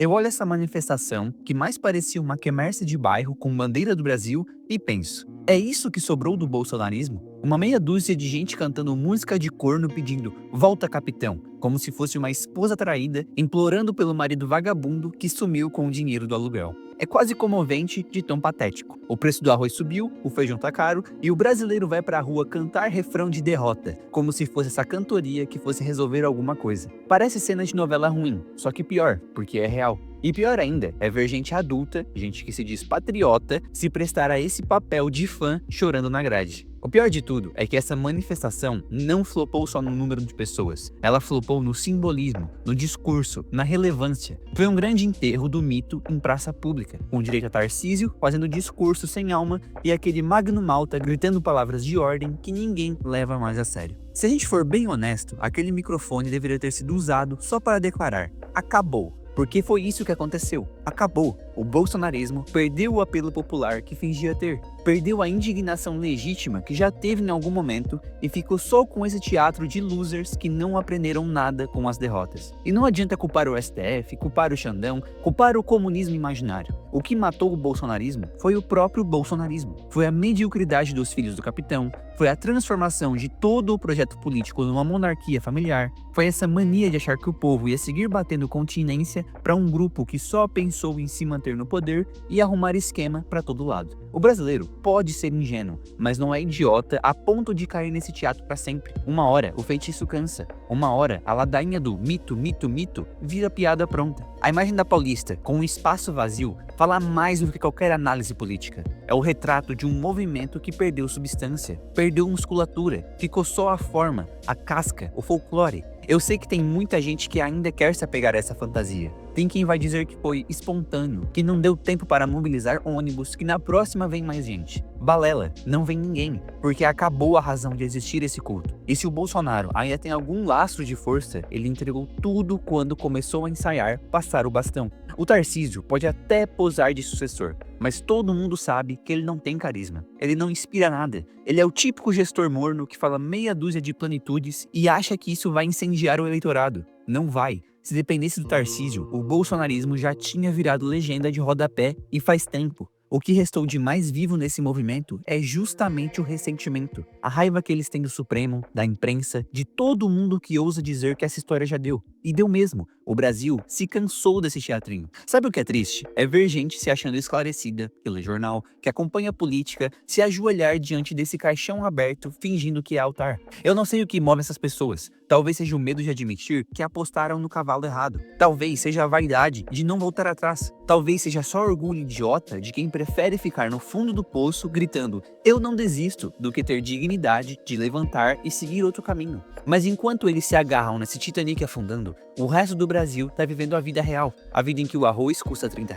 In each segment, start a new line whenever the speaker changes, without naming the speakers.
Eu olho essa manifestação, que mais parecia uma quermesse de bairro com bandeira do Brasil, e penso: é isso que sobrou do bolsonarismo? Uma meia dúzia de gente cantando música de corno pedindo "Volta, capitão", como se fosse uma esposa traída implorando pelo marido vagabundo que sumiu com o dinheiro do aluguel. É quase comovente de tão patético. O preço do arroz subiu, o feijão tá caro e o brasileiro vai pra rua cantar refrão de derrota, como se fosse essa cantoria que fosse resolver alguma coisa. Parece cena de novela ruim, só que pior, porque é real. E pior ainda é ver gente adulta, gente que se diz patriota, se prestar a esse papel de fã chorando na grade. O pior de tudo é que essa manifestação não flopou só no número de pessoas, ela flopou no simbolismo, no discurso, na relevância. Foi um grande enterro do mito em praça pública, com direito a Tarcísio fazendo discurso sem alma e aquele Magno Malta gritando palavras de ordem que ninguém leva mais a sério. Se a gente for bem honesto, aquele microfone deveria ter sido usado só para declarar: acabou. Porque foi isso que aconteceu. Acabou. O bolsonarismo perdeu o apelo popular que fingia ter. Perdeu a indignação legítima que já teve em algum momento e ficou só com esse teatro de losers que não aprenderam nada com as derrotas. E não adianta culpar o STF, culpar o Xandão, culpar o comunismo imaginário. O que matou o bolsonarismo foi o próprio bolsonarismo. Foi a mediocridade dos filhos do capitão, foi a transformação de todo o projeto político numa monarquia familiar, foi essa mania de achar que o povo ia seguir batendo continência para um grupo que só pensou em se manter no poder e arrumar esquema para todo lado. O brasileiro pode ser ingênuo, mas não é idiota a ponto de cair nesse teatro para sempre. Uma hora o feitiço cansa, uma hora a ladainha do mito, mito, mito vira piada pronta. A imagem da Paulista, com um espaço vazio, fala mais do que qualquer análise política. É o retrato de um movimento que perdeu substância, perdeu musculatura, ficou só a forma, a casca, o folclore. Eu sei que tem muita gente que ainda quer se apegar a essa fantasia. Tem quem vai dizer que foi espontâneo, que não deu tempo para mobilizar ônibus, que na próxima vem mais gente. Balela, não vem ninguém, porque acabou a razão de existir esse culto. E se o Bolsonaro ainda tem algum lastro de força, ele entregou tudo quando começou a ensaiar passar o bastão. O Tarcísio pode até posar de sucessor, mas todo mundo sabe que ele não tem carisma. Ele não inspira nada. Ele é o típico gestor morno que fala meia dúzia de planitudes e acha que isso vai incendiar o eleitorado. Não vai. Se dependesse do Tarcísio, o bolsonarismo já tinha virado legenda de rodapé e faz tempo. O que restou de mais vivo nesse movimento é justamente o ressentimento. A raiva que eles têm do Supremo, da imprensa, de todo mundo que ousa dizer que essa história já deu. E deu mesmo. O Brasil se cansou desse teatrinho. Sabe o que é triste? É ver gente se achando esclarecida pelo jornal, que acompanha a política, se ajoelhar diante desse caixão aberto, fingindo que é altar. Eu não sei o que move essas pessoas. Talvez seja o medo de admitir que apostaram no cavalo errado. Talvez seja a vaidade de não voltar atrás. Talvez seja só orgulho idiota de quem prefere ficar no fundo do poço gritando "eu não desisto" do que ter dignidade de levantar e seguir outro caminho. Mas enquanto eles se agarram nesse Titanic afundando, o resto do Brasil tá vivendo a vida real. A vida em que o arroz custa R$ 30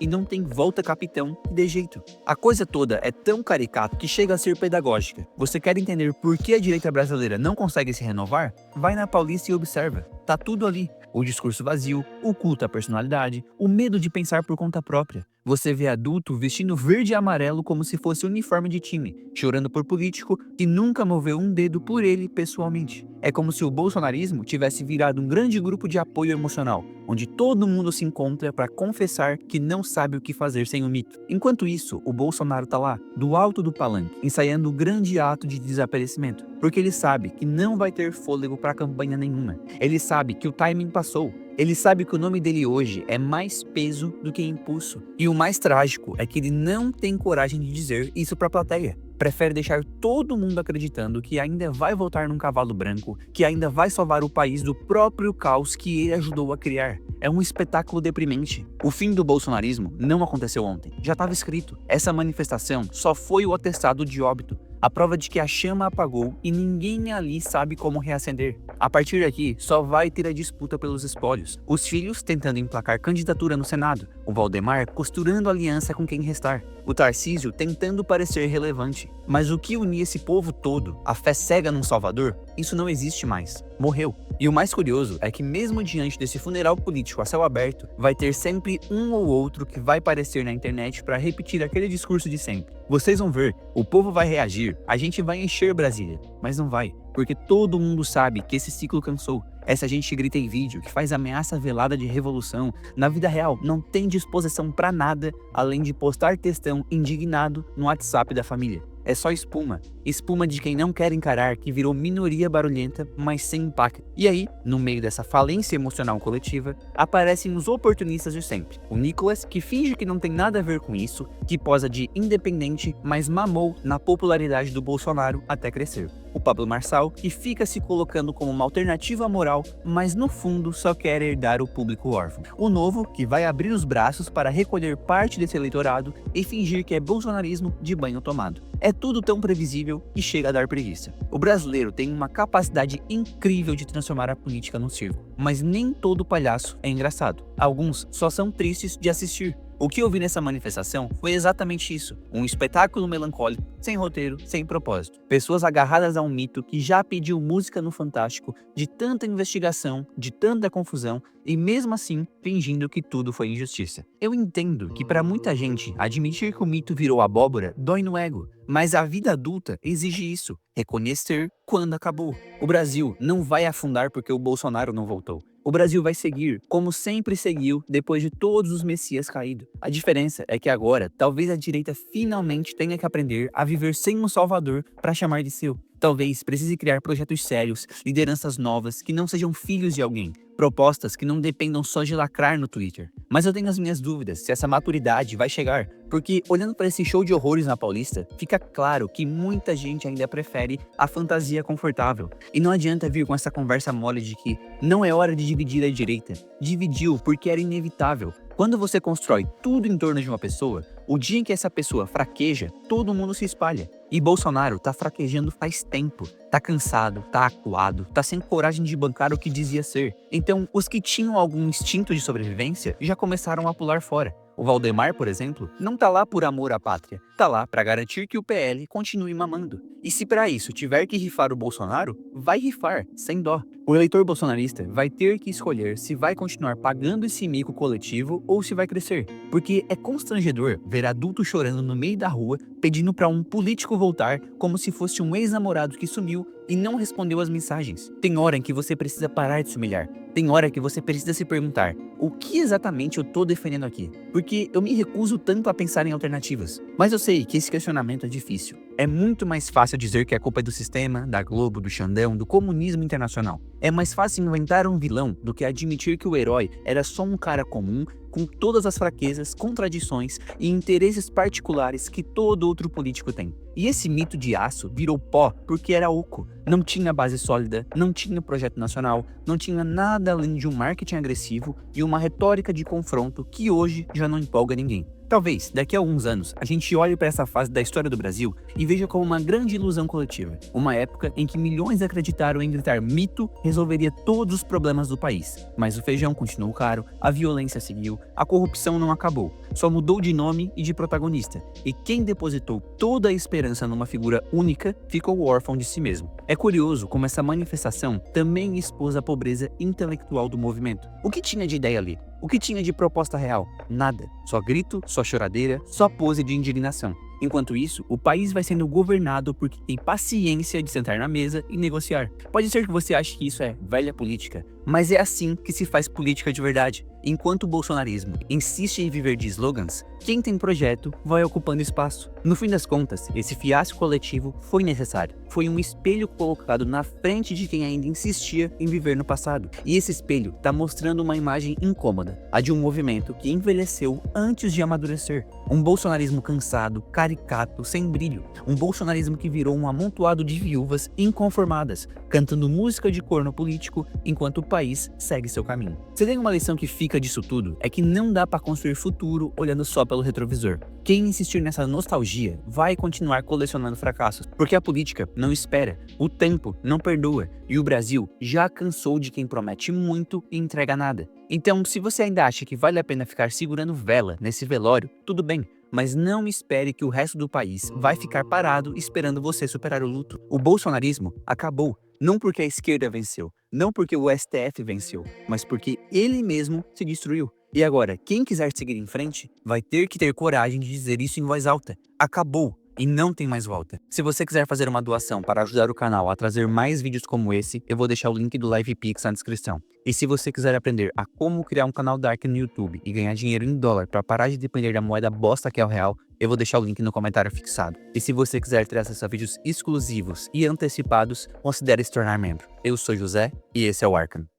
e não tem volta capitão que dê jeito. A coisa toda é tão caricato que chega a ser pedagógica. Você quer entender por que a direita brasileira não consegue se renovar? Vai na Paulista e observa. Tá tudo ali. O discurso vazio, o culto à personalidade, o medo de pensar por conta própria. Você vê adulto vestindo verde e amarelo como se fosse uniforme de time, chorando por político que nunca moveu um dedo por ele pessoalmente. É como se o bolsonarismo tivesse virado um grande grupo de apoio emocional, onde todo mundo se encontra para confessar que não sabe o que fazer sem o mito. Enquanto isso, o Bolsonaro tá lá, do alto do palanque, ensaiando o grande ato de desaparecimento, porque ele sabe que não vai ter fôlego para campanha nenhuma. Ele sabe que o timing passou. Ele sabe que o nome dele hoje é mais peso do que impulso. E o mais trágico é que ele não tem coragem de dizer isso pra plateia. Prefere deixar todo mundo acreditando que ainda vai voltar num cavalo branco, que ainda vai salvar o país do próprio caos que ele ajudou a criar. É um espetáculo deprimente. O fim do bolsonarismo não aconteceu ontem. Já estava escrito. Essa manifestação só foi o atestado de óbito. A prova de que a chama apagou e ninguém ali sabe como reacender. A partir daqui, só vai ter a disputa pelos espólios. Os filhos tentando emplacar candidatura no Senado. O Valdemar costurando aliança com quem restar. O Tarcísio tentando parecer relevante. Mas o que unia esse povo todo, a fé cega num Salvador, isso não existe mais. Morreu. E o mais curioso é que mesmo diante desse funeral político a céu aberto, vai ter sempre um ou outro que vai aparecer na internet para repetir aquele discurso de sempre. Vocês vão ver, o povo vai reagir, a gente vai encher Brasília, mas não vai, porque todo mundo sabe que esse ciclo cansou. Essa gente que grita em vídeo, que faz ameaça velada de revolução, na vida real não tem disposição pra nada além de postar textão indignado no WhatsApp da família. É só espuma. Espuma de quem não quer encarar que virou minoria barulhenta, mas sem impacto. E aí, no meio dessa falência emocional coletiva, aparecem os oportunistas de sempre. O Nicolas, que finge que não tem nada a ver com isso, que posa de independente, mas mamou na popularidade do Bolsonaro até crescer. O Pablo Marçal, que fica se colocando como uma alternativa moral, mas no fundo só quer herdar o público órfão. O Novo, que vai abrir os braços para recolher parte desse eleitorado e fingir que é bolsonarismo de banho tomado. É tudo tão previsível que chega a dar preguiça. O brasileiro tem uma capacidade incrível de transformar a política num circo, mas nem todo palhaço é engraçado. Alguns só são tristes de assistir. O que eu vi nessa manifestação foi exatamente isso, um espetáculo melancólico, sem roteiro, sem propósito. Pessoas agarradas a um mito que já pediu música no Fantástico, de tanta investigação, de tanta confusão, e mesmo assim fingindo que tudo foi injustiça. Eu entendo que para muita gente, admitir que o mito virou abóbora dói no ego, mas a vida adulta exige isso, reconhecer quando acabou. O Brasil não vai afundar porque o Bolsonaro não voltou. O Brasil vai seguir como sempre seguiu depois de todos os messias caídos. A diferença é que agora, talvez a direita finalmente tenha que aprender a viver sem um salvador para chamar de seu. Talvez precise criar projetos sérios, lideranças novas que não sejam filhos de alguém, propostas que não dependam só de lacrar no Twitter. Mas eu tenho as minhas dúvidas se essa maturidade vai chegar, porque olhando para esse show de horrores na Paulista, fica claro que muita gente ainda prefere a fantasia confortável. E não adianta vir com essa conversa mole de que não é hora de dividir a direita. Dividiu porque era inevitável. Quando você constrói tudo em torno de uma pessoa, o dia em que essa pessoa fraqueja, todo mundo se espalha. E Bolsonaro tá fraquejando faz tempo. Tá cansado, tá acuado, tá sem coragem de bancar o que dizia ser. Então, os que tinham algum instinto de sobrevivência já começaram a pular fora. O Valdemar, por exemplo, não tá lá por amor à pátria, tá lá para garantir que o PL continue mamando. E se para isso tiver que rifar o Bolsonaro, vai rifar, sem dó. O eleitor bolsonarista vai ter que escolher se vai continuar pagando esse mico coletivo ou se vai crescer. Porque é constrangedor ver adulto chorando no meio da rua pedindo para um político voltar como se fosse um ex-namorado que sumiu e não respondeu as mensagens. Tem hora em que você precisa parar de se humilhar. Tem hora que você precisa se perguntar, o que exatamente eu tô defendendo aqui? Porque eu me recuso tanto a pensar em alternativas. Mas eu sei que esse questionamento é difícil. É muito mais fácil dizer que a culpa é do sistema, da Globo, do Xandão, do comunismo internacional. É mais fácil inventar um vilão do que admitir que o herói era só um cara comum, com todas as fraquezas, contradições e interesses particulares que todo outro político tem. E esse mito de aço virou pó porque era oco. Não tinha base sólida, não tinha projeto nacional, não tinha nada além de um marketing agressivo e uma retórica de confronto que hoje já não empolga ninguém. Talvez, daqui a alguns anos, a gente olhe para essa fase da história do Brasil e veja como uma grande ilusão coletiva. Uma época em que milhões acreditaram em gritar mito resolveria todos os problemas do país. Mas o feijão continuou caro, a violência seguiu, a corrupção não acabou. Só mudou de nome e de protagonista. E quem depositou toda a esperança numa figura única ficou órfão de si mesmo. É curioso como essa manifestação também expôs a pobreza intelectual do movimento. O que tinha de ideia ali? O que tinha de proposta real? Nada. Só grito, só choradeira, só pose de indignação. Enquanto isso, o país vai sendo governado por quem tem paciência de sentar na mesa e negociar. Pode ser que você ache que isso é velha política, mas é assim que se faz política de verdade. Enquanto o bolsonarismo insiste em viver de slogans, quem tem projeto vai ocupando espaço. No fim das contas, esse fiasco coletivo foi necessário. Foi um espelho colocado na frente de quem ainda insistia em viver no passado. E esse espelho está mostrando uma imagem incômoda, a de um movimento que envelheceu antes de amadurecer. Um bolsonarismo cansado, caricato, sem brilho. Um bolsonarismo que virou um amontoado de viúvas inconformadas, cantando música de corno político enquanto o país segue seu caminho. Se tem uma lição que fica disso tudo, é que não dá para construir futuro olhando só pelo retrovisor. Quem insistir nessa nostalgia vai continuar colecionando fracassos, porque a política não espera, o tempo não perdoa e o Brasil já cansou de quem promete muito e entrega nada. Então, se você ainda acha que vale a pena ficar segurando vela nesse velório, tudo bem, mas não espere que o resto do país vai ficar parado esperando você superar o luto. O bolsonarismo acabou. Não porque a esquerda venceu, não porque o STF venceu, mas porque ele mesmo se destruiu. E agora, quem quiser seguir em frente, vai ter que ter coragem de dizer isso em voz alta. Acabou. e não tem mais volta. Se você quiser fazer uma doação para ajudar o canal a trazer mais vídeos como esse, eu vou deixar o link do Live Pix na descrição. E se você quiser aprender a como criar um canal Dark no YouTube e ganhar dinheiro em dólar para parar de depender da moeda bosta que é o real, eu vou deixar o link no comentário fixado. E se você quiser ter acesso a vídeos exclusivos e antecipados, considere se tornar membro. Eu sou José e esse é o Arkham.